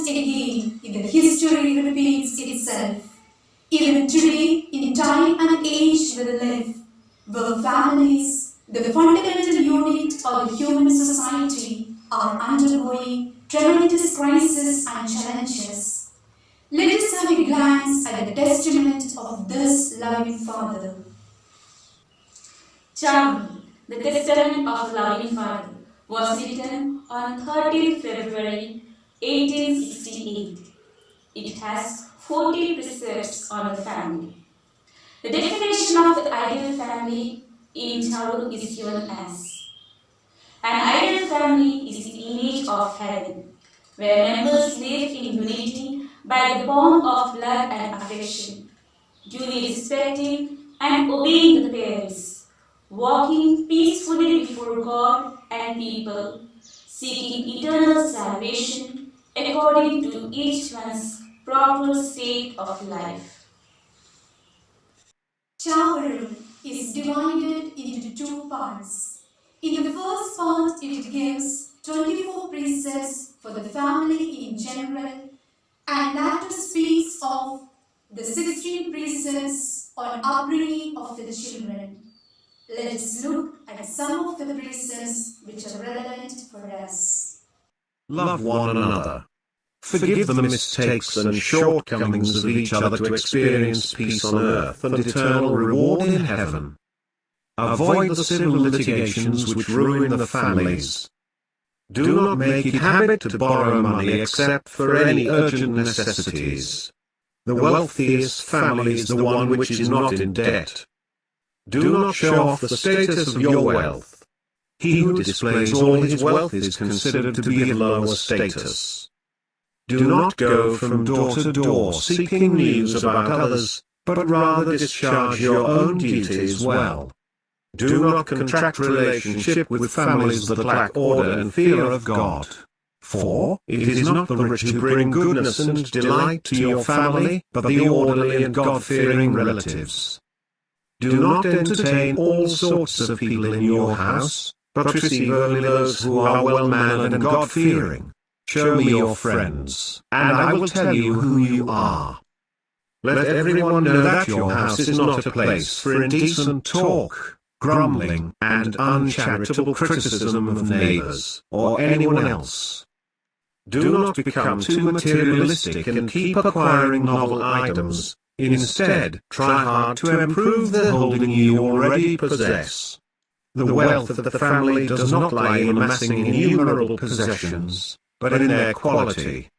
again in the history repeats itself. Even today, in time and age we live, where families, the fundamental unit of the human society, are undergoing tremendous crises and challenges. Let us have a glance at the testament of this loving Father. Chavarul, the Testament of Loving Father, was written on 13 February 1868. It has 40 precepts on the family. The definition of the ideal family in Chavarul is given as: an ideal family is the image of heaven, where members live in unity by the bond of blood and affection, duly respecting and obeying the parents, walking peacefully before God and people, seeking eternal salvation according to each one's proper state of life. Chavarul is divided into two parts. In the first part, it gives 24 precepts for the family in general, and later speaks of the 16 precepts on upbringing of the children. Let us look at some of the precepts which are relevant for us. Love one another. Forgive the mistakes and shortcomings of each other to experience peace on earth and eternal reward in heaven. Avoid the civil litigations which ruin the families. Do not make it habit to borrow money except for any urgent necessities. The wealthiest family is the one which is not in debt. Do not show off the status of your wealth. He who displays all his wealth is considered to be of lower status. Do not go from door to door seeking news about others, but rather discharge your own duties well. Do not contract relationship with families that lack order and fear of God. For it is not the rich who bring goodness and delight to your family, but the orderly and God-fearing relatives. Do not entertain all sorts of people in your house, but receive only those who are well-mannered and God-fearing. Show me your friends, and I will tell you who you are. Let everyone know that your house is not a place for indecent talk, grumbling, and uncharitable criticism of neighbors, or anyone else. Do not become too materialistic and keep acquiring novel items. Instead, try hard to improve the holding you already possess. The wealth of the family does not lie in amassing innumerable possessions, but in their quality.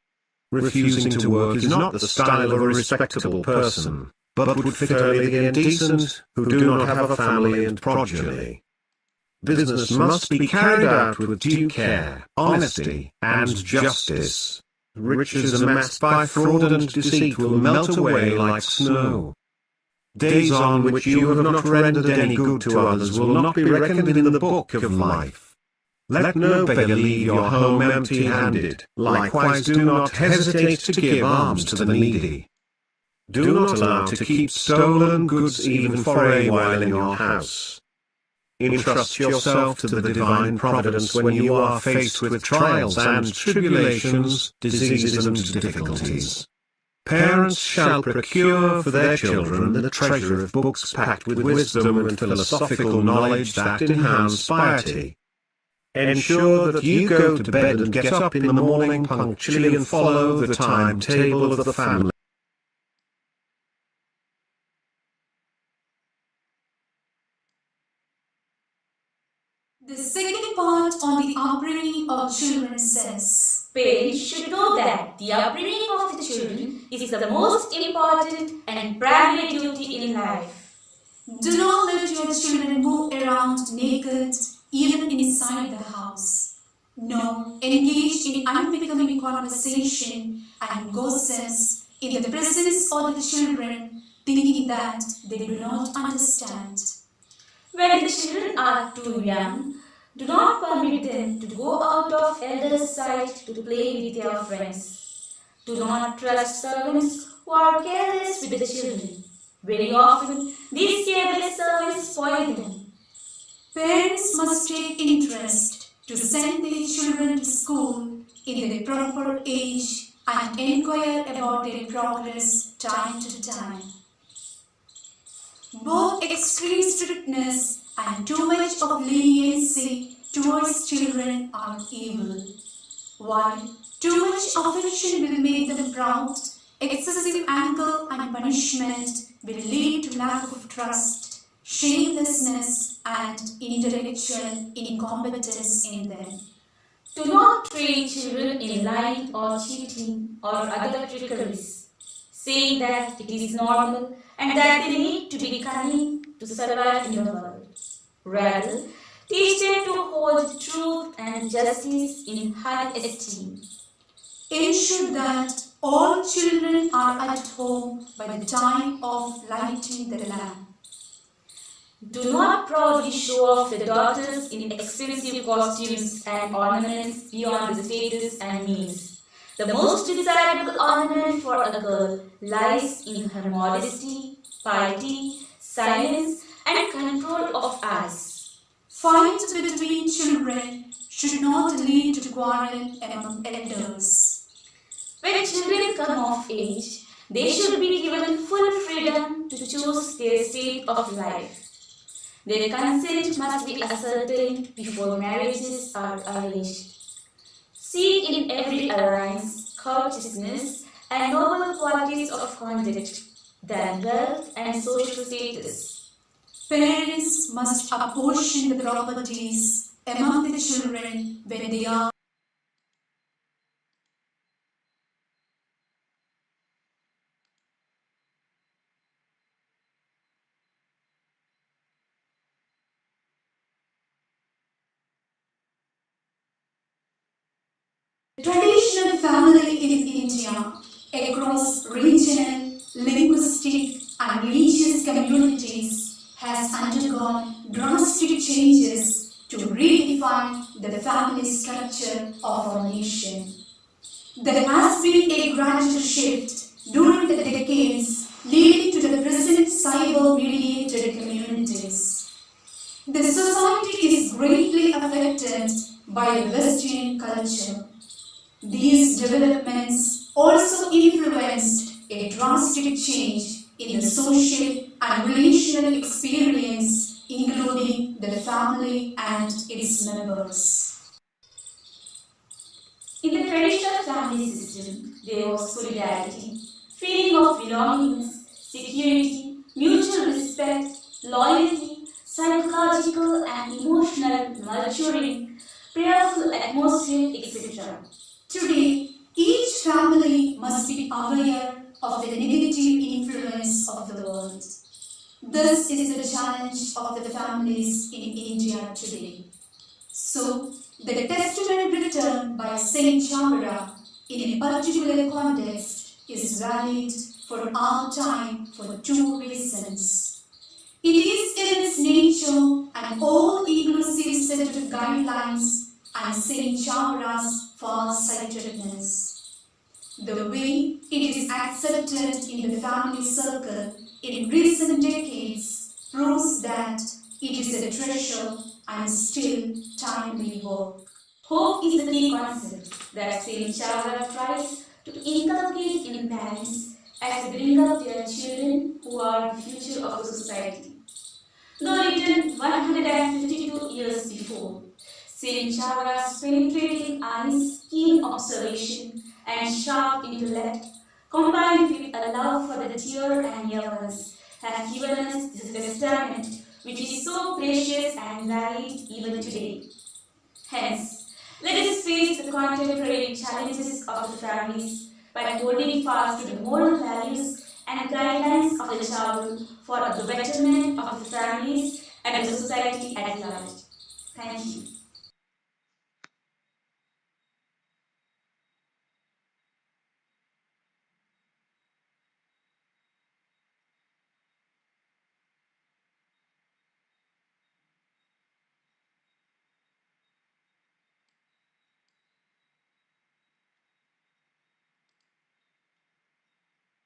Refusing to work is not the style of a respectable person, but would fit only the indecent, who do not have a family and progeny. Business must be carried out with due care, honesty, and justice. Riches amassed by fraud and deceit will melt away like snow. Days on which you have not rendered any good to others will not be reckoned in the book of life. Let no beggar leave your home empty-handed. Likewise do not hesitate to give alms to the needy. Do not allow to keep stolen goods even for a while in your house. Entrust yourself to the divine providence when you are faced with trials and tribulations, diseases and difficulties. Parents shall procure for their children the treasure of books packed with wisdom and philosophical knowledge that enhance piety. Ensure that you go to bed and get up in the morning punctually and follow the timetable of the family. The second part on the upbringing of children says, Parents should know that the upbringing of the children is the most important and primary duty in life. Do not let your children move around naked, even inside the house. No, engage in unbecoming conversation and gossips in the presence of the children, thinking that they do not understand. When the children are too young, do not permit them to go out of elders' sight to play with their friends. Do not trust servants who are careless with the children. Very often, these careless servants spoil them. Parents must take interest to send their children to school in the proper age and inquire about their progress time to time. Both extreme strictness and too much of leniency towards children are evil, while too much affection will make them proud. Excessive anger and punishment will lead to lack of trust, shamelessness, and intellectual incompetence in them. Do not train children in lying or cheating or other trickeries, saying that it is normal and that they need to be cunning to survive in the world. Rather, teach them to hold truth and justice in high esteem. Ensure that all children are at home by the time of lighting the lamp. Do not proudly show off the daughters in expensive costumes and ornaments beyond the status and means. The most desirable ornament for a girl lies in her modesty, piety, silence, and control of eyes. Fights between children should not lead to quarrel among elders. When children come of age, they should be given full freedom to choose their state of life. Their consent must be ascertained before marriages are arranged. Seek in every alliance courteousness and noble qualities of conduct than wealth and social status. Parents must apportion the properties among the children when they are traditional family in India across regional, linguistic, and religious communities has undergone drastic changes to redefine the family structure of our nation. There has been a gradual shift during the decades leading to the present cyber-mediated communities. The society is greatly affected by Western culture. These developments also influenced a drastic change in the social and relational experience, including the family and its members. In the traditional family system, there was solidarity, feeling of belongingness, security, mutual respect, loyalty, psychological and emotional nurturing, prayerful atmosphere, etc. Today, each family must be aware of the negative influence of the world. This is the challenge of the families in India today. So, the testament written by Saint Chavara in a particular context is valid for our time for two reasons. It is in its nature an all-inclusive set of guidelines and Saint Chavara's far-sightedness. The way it is accepted in the family circle in recent decades proves that it is a treasure and still timely work. Hope is the key concept that Saint Chavara tries to inculcate in parents as they bring up their children who are the future of the society. Though written 152 years before, Saint Chavara's penetrating eyes, keen observation, and sharp intellect, combined with a love for the dear and young ones, have given us this testament which is so precious and valid even today. Hence, let us face the contemporary challenges of the families by holding fast to the moral values and guidelines of the Chavarul for the betterment of the families and the society at large. Thank you.